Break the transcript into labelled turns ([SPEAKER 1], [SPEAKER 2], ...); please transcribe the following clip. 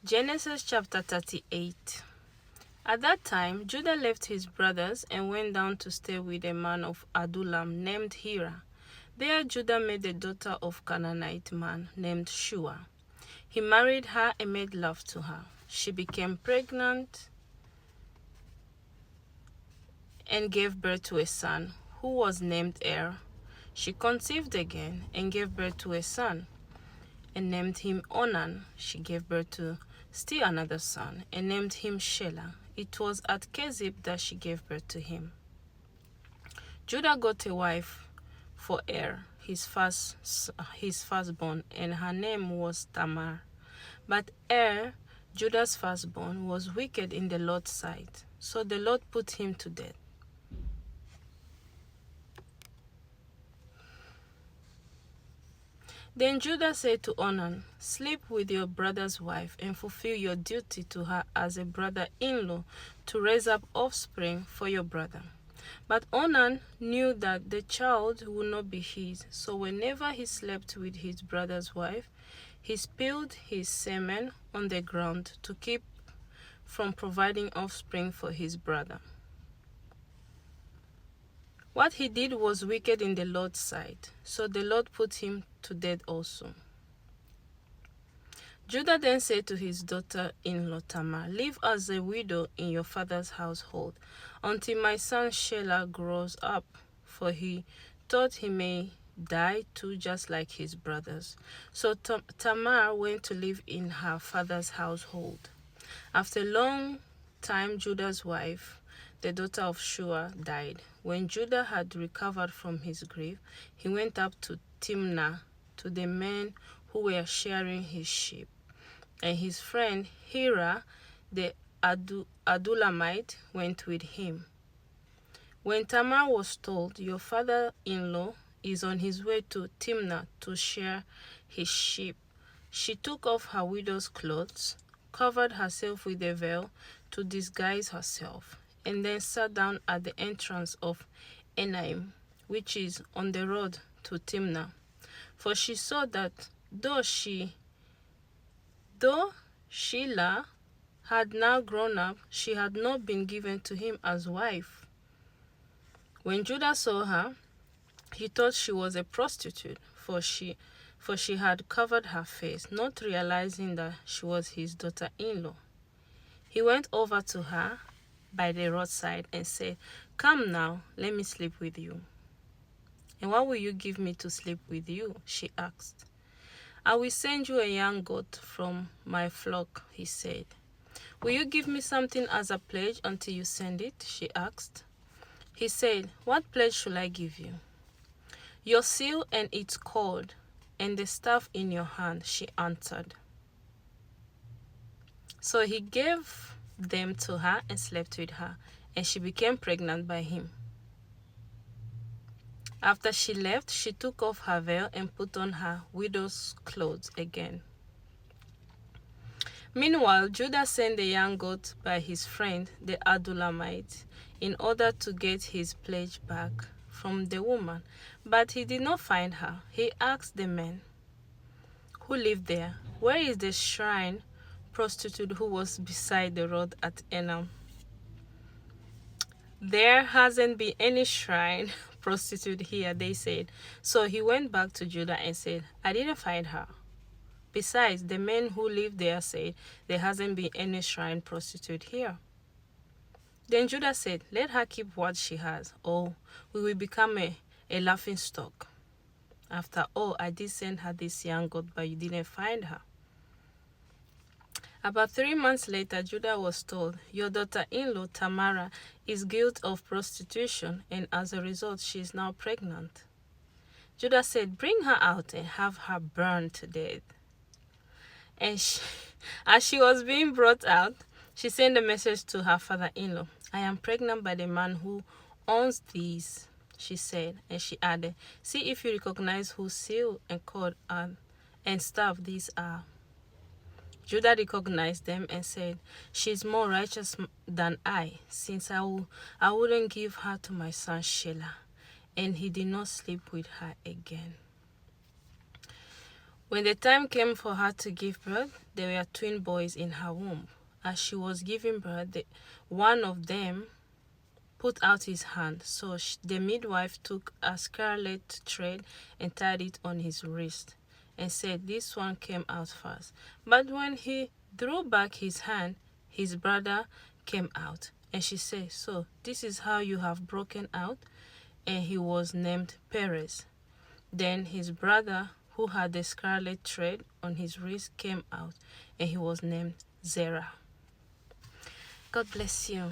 [SPEAKER 1] Genesis chapter 38. At that time, Judah left his brothers and went down to stay with a man of Adullam named Hira. There Judah met a daughter of a Canaanite man named Shua. He married her and made love to her. She became pregnant and gave birth to a son, who was named Er. She conceived again and gave birth to a son, and named him Onan. She gave birth to still another son, and named him Shelah. It was at Kezib that she gave birth to him. Judah got a wife for Er, his firstborn, and her name was Tamar. But Er, Judah's firstborn, was wicked in the Lord's sight, so the Lord put him to death. Then Judah said to Onan, "Sleep with your brother's wife and fulfill your duty to her as a brother-in-law to raise up offspring for your brother." But Onan knew that the child would not be his, so whenever he slept with his brother's wife, he spilled his semen on the ground to keep from providing offspring for his brother. What he did was wicked in the Lord's sight, so the Lord put him to death also. Judah then said to his daughter-in-law Tamar, "Live as a widow in your father's household until my son Shelah grows up, for he thought he may die too, just like his brothers." So Tamar went to live in her father's household. After a long time, Judah's wife, the daughter of Shua, died. When Judah had recovered from his grief, he went up to Timnah to the men who were shearing his sheep, and his friend Hira, the Adullamite, went with him. When Tamar was told, "Your father-in-law is on his way to Timnah to shear his sheep," she took off her widow's clothes, covered herself with a veil to disguise herself, and then sat down at the entrance of Enaim, which is on the road to Timnah. For she saw that though Shelah had now grown up, she had not been given to him as wife. When Judah saw her, he thought she was a prostitute, for she had covered her face, not realizing that she was his daughter-in-law. He went over to her by the roadside and said, "Come now, let me sleep with you." "And what will you give me to sleep with you?" she asked. "I will send you a young goat from my flock," he said. "Will you give me something as a pledge until you send it?" she asked. He said, "What pledge should I give you?" "Your seal and its cord, and the staff in your hand," she answered. So he gave them to her and slept with her, and she became pregnant by him. After she left, she took off her veil and put on her widow's clothes again. Meanwhile, Judah sent the young goat by his friend, the Adullamite, in order to get his pledge back from the woman, but he did not find her. He asked the men who lived there, "Where is the shrine prostitute who was beside the road at Enam?" "There hasn't been any shrine prostitute here," they said. So he went back to Judah and said, "I didn't find her. Besides, the men who live there said there hasn't been any shrine prostitute here." Then Judah said, "Let her keep what she has, or we will become a laughing stock. After all, I did send her this young goat, but you didn't find her." About 3 months later, Judah was told, "Your daughter-in-law Tamar is guilty of prostitution, and as a result, she is now pregnant." Judah said, "Bring her out and have her burned to death." And as she was being brought out, she sent a message to her father-in-law. "I am pregnant by the man who owns these," she said, and she added, "See if you recognize whose seal and cord and staff these are." Judah recognized them and said, "She is more righteous than I, since I wouldn't give her to my son Shelah." And he did not sleep with her again. When the time came for her to give birth, there were twin boys in her womb. As she was giving birth, one of them put out his hand. So the midwife took a scarlet thread and tied it on his wrist and said, "This one came out first." But when he drew back his hand, his brother came out. And she said, "So this is how you have broken out?" And he was named Perez. Then his brother, who had the scarlet thread on his wrist, came out, and he was named Zerah. God bless you.